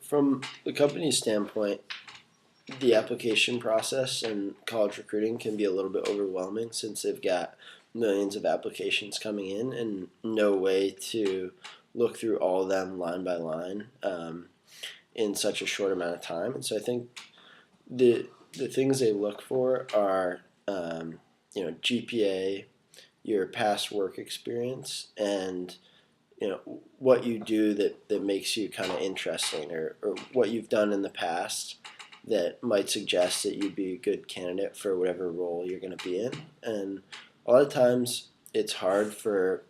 from the company's standpoint, the application process and college recruiting can be a little bit overwhelming since they've got millions of applications coming in and no way to look through all of them line by line in such a short amount of time. And so I think the things they look for are GPA, your past work experience, and what you do that makes you kind of interesting, or what you've done in the past that might suggest that you'd be a good candidate for whatever role you're going to be in. And a lot of times it's hard for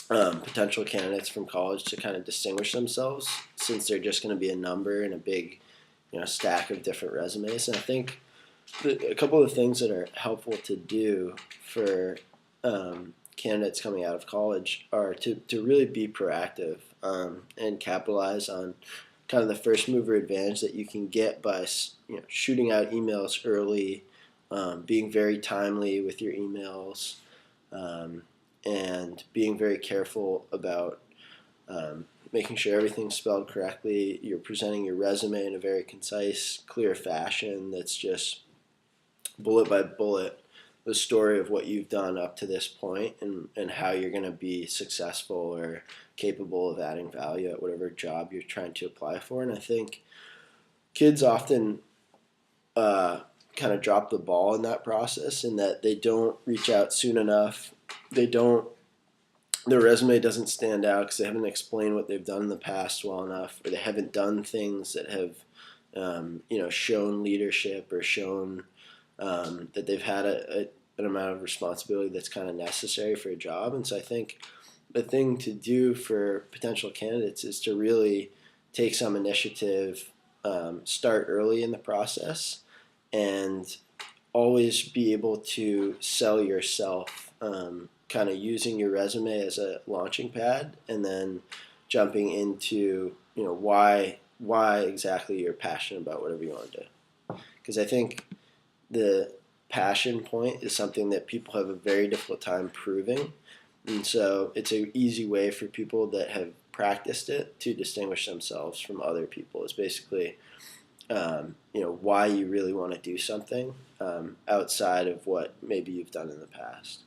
potential candidates from college to kind of distinguish themselves since they're just going to be a number in a big stack of different resumes. And I think a couple of things that are helpful to do for candidates coming out of college are to really be proactive and capitalize on kind of the first mover advantage that you can get by shooting out emails early, being very timely with your emails, and being very careful about making sure everything's spelled correctly. You're presenting your resume in a very concise, clear fashion that's just bullet by bullet the story of what you've done up to this point and how you're going to be successful or capable of adding value at whatever job you're trying to apply for. And I think kids often kind of drop the ball in that process in that they don't reach out soon enough. Their resume doesn't stand out because they haven't explained what they've done in the past well enough, or they haven't done things that have shown leadership or shown that they've had an amount of responsibility that's kind of necessary for a job. And so I think the thing to do for potential candidates is to really take some initiative, start early in the process, and always be able to sell yourself, kind of using your resume as a launching pad, and then jumping into why exactly you're passionate about whatever you want to do. Because I think the passion point is something that people have a very difficult time proving. And so it's an easy way for people that have practiced it to distinguish themselves from other people. Is basically, why you really want to do something outside of what maybe you've done in the past.